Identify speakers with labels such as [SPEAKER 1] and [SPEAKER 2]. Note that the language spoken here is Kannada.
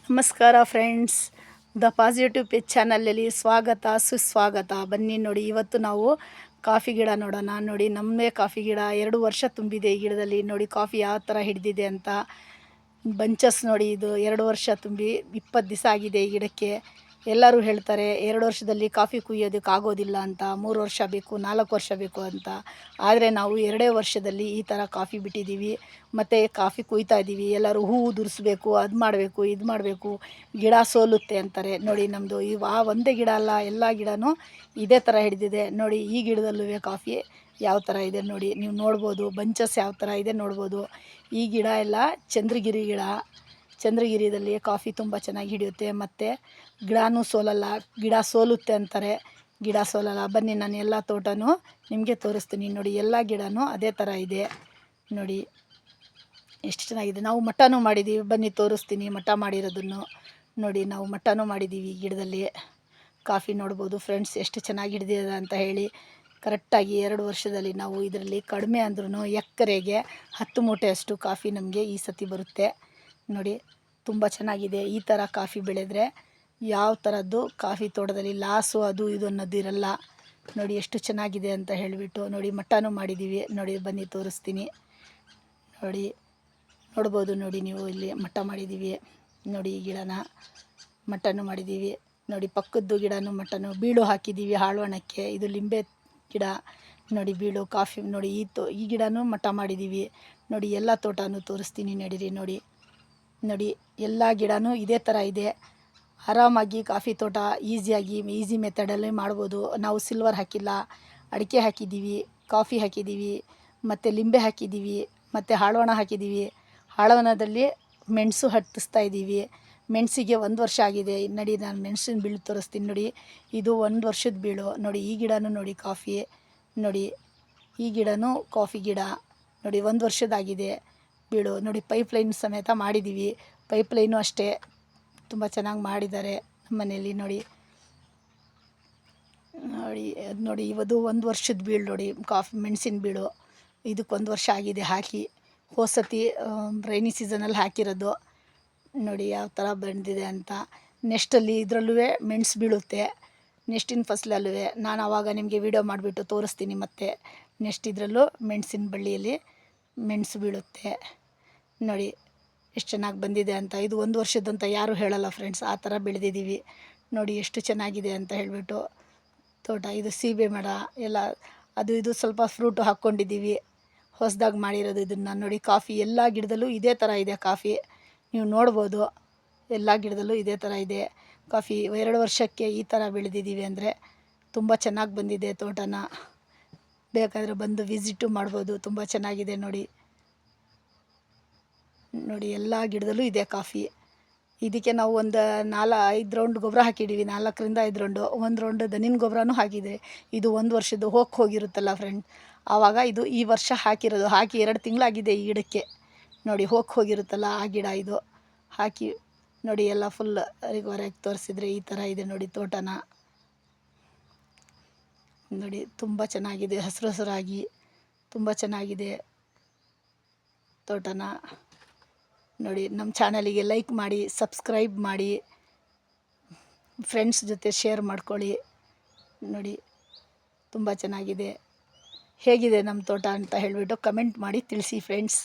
[SPEAKER 1] ನಮಸ್ಕಾರ ಫ್ರೆಂಡ್ಸ್, ದ ಪಾಸಿಟಿವ್ ಪೇಜ್ ಚಾನಲಲ್ಲಿ ಸ್ವಾಗತ ಸುಸ್ವಾಗತ. ಬನ್ನಿ ನೋಡಿ, ಇವತ್ತು ನಾವು ಕಾಫಿ ಗಿಡ ನೋಡೋಣ. ನೋಡಿ, ನಮ್ಮದೇ ಕಾಫಿ ಗಿಡ 2 ವರ್ಷ ತುಂಬಿದೆ. ಈ ಗಿಡದಲ್ಲಿ ನೋಡಿ ಕಾಫಿ ಯಾವ ಥರ ಹಿಡಿದಿದೆ ಅಂತ. ಬಂಚಸ್ ನೋಡಿ, ಇದು 2 ವರ್ಷ ತುಂಬಿ 20 ದಿವಸ ಆಗಿದೆ ಈ ಗಿಡಕ್ಕೆ. ಎಲ್ಲರೂ ಹೇಳ್ತಾರೆ 2 ವರ್ಷದಲ್ಲಿ ಕಾಫಿ ಕುಯ್ಯೋದಕ್ಕೆ ಆಗೋದಿಲ್ಲ ಅಂತ, 3 ವರ್ಷ ಬೇಕು, 4 ವರ್ಷ ಬೇಕು ಅಂತ. ಆದರೆ ನಾವು 2 ವರ್ಷದಲ್ಲಿ ಈ ಥರ ಕಾಫಿ ಬಿಟ್ಟಿದ್ದೀವಿ. ಮತ್ತು ಕಾಫಿ ಕುಯ್ತಾ ಇದ್ದೀವಿ. ಎಲ್ಲರೂ ಹೂವು ದುರಿಸ್ಬೇಕು, ಅದು ಮಾಡಬೇಕು, ಇದು ಮಾಡಬೇಕು, ಗಿಡ ಸೋಲುತ್ತೆ ಅಂತಾರೆ. ನೋಡಿ, ನಮ್ಮದು ಒಂದೇ ಗಿಡ ಅಲ್ಲ, ಎಲ್ಲ ಗಿಡನೂ ಇದೇ ಥರ ಹಿಡಿದಿದೆ. ನೋಡಿ, ಈ ಗಿಡದಲ್ಲೂ ಕಾಫಿ ಯಾವ ಥರ ಇದೆ ನೋಡಿ, ನೀವು ನೋಡ್ಬೋದು. ಬಂಚಸ್ ಯಾವ ಥರ ಇದೆ ನೋಡ್ಬೋದು. ಈ ಗಿಡ ಎಲ್ಲ ಚಂದ್ರಗಿರಿ ಗಿಡ. ಚಂದ್ರಗಿರಿಯಲ್ಲಿ ಕಾಫಿ ತುಂಬ ಚೆನ್ನಾಗಿ ಹಿಡಿಯುತ್ತೆ. ಮತ್ತು ಗಿಡನೂ ಸೋಲಲ್ಲ, ಗಿಡ ಸೋಲುತ್ತೆ ಅಂತಾರೆ, ಗಿಡ ಸೋಲಲ್ಲ. ಬನ್ನಿ, ನಾನು ಎಲ್ಲ ತೋಟನೂ ನಿಮಗೆ ತೋರಿಸ್ತೀನಿ. ನೋಡಿ, ಎಲ್ಲ ಗಿಡನೂ ಅದೇ ಥರ ಇದೆ. ನೋಡಿ ಎಷ್ಟು ಚೆನ್ನಾಗಿದೆ. ನಾವು ಮಟ್ಟನೂ ಮಾಡಿದ್ದೀವಿ, ಬನ್ನಿ ತೋರಿಸ್ತೀನಿ ಮಟ್ಟ ಮಾಡಿರೋದನ್ನು. ನೋಡಿ, ನಾವು ಮಟ್ಟನೂ ಮಾಡಿದ್ದೀವಿ ಈ ಗಿಡದಲ್ಲಿ. ಕಾಫಿ ನೋಡ್ಬೋದು ಫ್ರೆಂಡ್ಸ್, ಎಷ್ಟು ಚೆನ್ನಾಗಿ ಹಿಡಿದಿದೆ ಅಂತ ಹೇಳಿ. ಕರೆಕ್ಟಾಗಿ 2 ವರ್ಷದಲ್ಲಿ ನಾವು ಇದರಲ್ಲಿ ಕಡಿಮೆ ಅಂದ್ರೂ ಎಕರೆಗೆ 10 ಮೂಟೆ ಅಷ್ಟು ಕಾಫಿ ನಮಗೆ ಈ ಸತಿ ಬರುತ್ತೆ. ನೋಡಿ, ತುಂಬ ಚೆನ್ನಾಗಿದೆ. ಈ ಥರ ಕಾಫಿ ಬೆಳೆದ್ರೆ ಯಾವ ಥರದ್ದು ಕಾಫಿ ತೋಟದಲ್ಲಿ ಲಾಸು ಅದು ಇದು ಅನ್ನೋದು ಇರಲ್ಲ. ನೋಡಿ ಎಷ್ಟು ಚೆನ್ನಾಗಿದೆ ಅಂತ ಹೇಳಿಬಿಟ್ಟು. ನೋಡಿ, ಮಟ್ಟನೂ ಮಾಡಿದ್ದೀವಿ. ನೋಡಿ, ಬನ್ನಿ ತೋರಿಸ್ತೀನಿ. ನೋಡಿ, ನೋಡ್ಬೋದು. ನೋಡಿ, ನೀವು ಇಲ್ಲಿ ಮಟ್ಟ ಮಾಡಿದ್ದೀವಿ. ನೋಡಿ, ಈ ಗಿಡನ ಮಟ್ಟನೂ ಮಾಡಿದ್ದೀವಿ. ನೋಡಿ, ಪಕ್ಕದ್ದು ಗಿಡನೂ ಮಟ್ಟನೂ ಬೀಳು ಹಾಕಿದ್ದೀವಿ ಹಾಳೋಣಕ್ಕೆ. ಇದು ಲಿಂಬೆ ಗಿಡ. ನೋಡಿ, ಬೀಳು ಕಾಫಿ. ನೋಡಿ, ಈ ಗಿಡನೂ ಮಟ್ಟ ಮಾಡಿದ್ದೀವಿ. ನೋಡಿ, ಎಲ್ಲ ತೋಟನೂ ತೋರಿಸ್ತೀನಿ ನಡೀರಿ. ನೋಡಿ ನೋಡಿ, ಎಲ್ಲ ಗಿಡನೂ ಇದೇ ಥರ ಇದೆ. ಆರಾಮಾಗಿ ಕಾಫಿ ತೋಟ ಈಸಿ ಮೆಥಡಲ್ಲಿ ಮಾಡ್ಬೋದು. ನಾವು ಸಿಲ್ವರ್ ಹಾಕಿಲ್ಲ, ಅಡಿಕೆ ಹಾಕಿದ್ದೀವಿ, ಕಾಫಿ ಹಾಕಿದ್ದೀವಿ, ಮತ್ತು ಲಿಂಬೆ ಹಾಕಿದ್ದೀವಿ, ಮತ್ತು ಹಾಳೋಣ ಹಾಕಿದ್ದೀವಿ. ಹಾಳೋಣದಲ್ಲಿ ಮೆಣಸು ಹತ್ತಿಸ್ತಾ ಇದ್ದೀವಿ. ಮೆಣಸಿಗೆ 1 ವರ್ಷ ಆಗಿದೆ. ನೋಡಿ, ನಾನು ಮೆಣಸಿನ ಬೀಳು ತೋರಿಸ್ತೀನಿ. ನೋಡಿ, ಇದು 1 ವರ್ಷದ ಬೀಳು. ನೋಡಿ, ಈ ಗಿಡನೂ ನೋಡಿ ಕಾಫಿ. ನೋಡಿ, ಈ ಗಿಡನೂ ಕಾಫಿ ಗಿಡ. ನೋಡಿ, 1 ವರ್ಷದಾಗಿದೆ ಬೀಳು. ನೋಡಿ, ಪೈಪ್ಲೈನ್ ಸಮೇತ ಮಾಡಿದ್ದೀವಿ. ಪೈಪ್ಲೈನು ಅಷ್ಟೇ ತುಂಬ ಚೆನ್ನಾಗಿ ಮಾಡಿದ್ದಾರೆ ನಮ್ಮ ಮನೆಯಲ್ಲಿ. ನೋಡಿ ನೋಡಿ ನೋಡಿ ಇವದು 1 ವರ್ಷದ ಬೀಳು. ನೋಡಿ, ಮೆಣಸಿನ ಬೀಳು. ಇದಕ್ಕೆ 1 ವರ್ಷ ಆಗಿದೆ ಹಾಕಿ. ಹೋಸತಿ ರೈನಿ ಸೀಸನಲ್ಲಿ ಹಾಕಿರೋದು. ನೋಡಿ ಯಾವ ಥರ ಬಂದಿದೆ ಅಂತ. ನೆಕ್ಸ್ಟಲ್ಲಿ ಇದರಲ್ಲೂ ಮೆಣಸು ಬೀಳುತ್ತೆ. ನೆಕ್ಸ್ಟಿನ ಫಸಲಲ್ಲೂ ನಾನು ಆವಾಗ ನಿಮಗೆ ವಿಡಿಯೋ ಮಾಡಿಬಿಟ್ಟು ತೋರಿಸ್ತೀನಿ. ಮತ್ತು ನೆಕ್ಸ್ಟ್ ಇದರಲ್ಲೂ ಮೆಣಸಿನ ಬಳ್ಳಿಯಲ್ಲಿ ಮೆಣಸು ಬೀಳುತ್ತೆ. ನೋಡಿ ಎಷ್ಟು ಚೆನ್ನಾಗಿ ಬಂದಿದೆ ಅಂತ. ಇದು 1 ವರ್ಷದಂತ ಯಾರೂ ಹೇಳಲ್ಲ ಫ್ರೆಂಡ್ಸ್, ಆ ಥರ ಬೆಳೆದಿದ್ದೀವಿ. ನೋಡಿ ಎಷ್ಟು ಚೆನ್ನಾಗಿದೆ ಅಂತ ಹೇಳಿಬಿಟ್ಟು ತೋಟ. ಇದು ಸೀಬೆ ಮರ ಎಲ್ಲ ಅದು ಇದು ಸ್ವಲ್ಪ ಫ್ರೂಟು ಹಾಕ್ಕೊಂಡಿದ್ದೀವಿ, ಹೊಸದಾಗಿ ಮಾಡಿರೋದು ಇದನ್ನು. ನೋಡಿ, ಕಾಫಿ ಎಲ್ಲ ಗಿಡದಲ್ಲೂ ಇದೇ ಥರ ಇದೆ ಕಾಫಿ. ನೀವು ನೋಡ್ಬೋದು, ಎಲ್ಲ ಗಿಡದಲ್ಲೂ ಇದೇ ಥರ ಇದೆ ಕಾಫಿ. 2 ವರ್ಷಕ್ಕೆ ಈ ಥರ ಬೆಳೆದಿದ್ದೀವಿ ಅಂದರೆ ತುಂಬ ಚೆನ್ನಾಗಿ ಬಂದಿದೆ ತೋಟನ. ಬೇಕಾದರೆ ಬಂದು ವಿಸಿಟು ಮಾಡ್ಬೋದು. ತುಂಬ ಚೆನ್ನಾಗಿದೆ ನೋಡಿ. ನೋಡಿ, ಎಲ್ಲ ಗಿಡದಲ್ಲೂ ಇದೆ ಕಾಫಿ. ಇದಕ್ಕೆ ನಾವು ಒಂದು 4-5 ರೌಂಡ್ ಗೊಬ್ಬರ ಹಾಕಿದ್ದೀವಿ. 4ರಿಂದ 5 ರೌಂಡು. 1 ರೌಂಡ್ ದನಿನ ಗೊಬ್ಬರನೂ ಹಾಕಿದೆ. ಇದು 1 ವರ್ಷದ್ದು ಹೋಗಿರುತ್ತಲ್ಲ ಫ್ರೆಂಡ್, ಆವಾಗ ಇದು ಈ ವರ್ಷ ಹಾಕಿರೋದು. ಹಾಕಿ 2 ತಿಂಗಳಾಗಿದೆ ಈ ಗಿಡಕ್ಕೆ. ನೋಡಿ, ಹೋಗಿರುತ್ತಲ್ಲ ಆ ಗಿಡ ಇದು ಹಾಕಿ. ನೋಡಿ, ಎಲ್ಲ ಫುಲ್ ಹೊರಗೆ ತೋರಿಸಿದ್ರೆ ಈ ಥರ ಇದೆ ನೋಡಿ ತೋಟನ. ನೋಡಿ, ತುಂಬ ಚೆನ್ನಾಗಿದೆ, ಹಸಿರು ಹಸಿರಾಗಿ ತುಂಬ ಚೆನ್ನಾಗಿದೆ ತೋಟನ. ನೋಡಿ, ನಮ್ಮ ಚಾನಲಿಗೆ ಲೈಕ್ ಮಾಡಿ, ಸಬ್ಸ್ಕ್ರೈಬ್ ಮಾಡಿ, ಫ್ರೆಂಡ್ಸ್ ಜೊತೆ ಶೇರ್ ಮಾಡ್ಕೊಳ್ಳಿ. ನೋಡಿ, ತುಂಬ ಚೆನ್ನಾಗಿದೆ. ಹೇಗಿದೆ ನಮ್ಮ ತೋಟ ಅಂತ ಹೇಳಿಬಿಟ್ಟು ಕಮೆಂಟ್ ಮಾಡಿ ತಿಳಿಸಿ ಫ್ರೆಂಡ್ಸ್.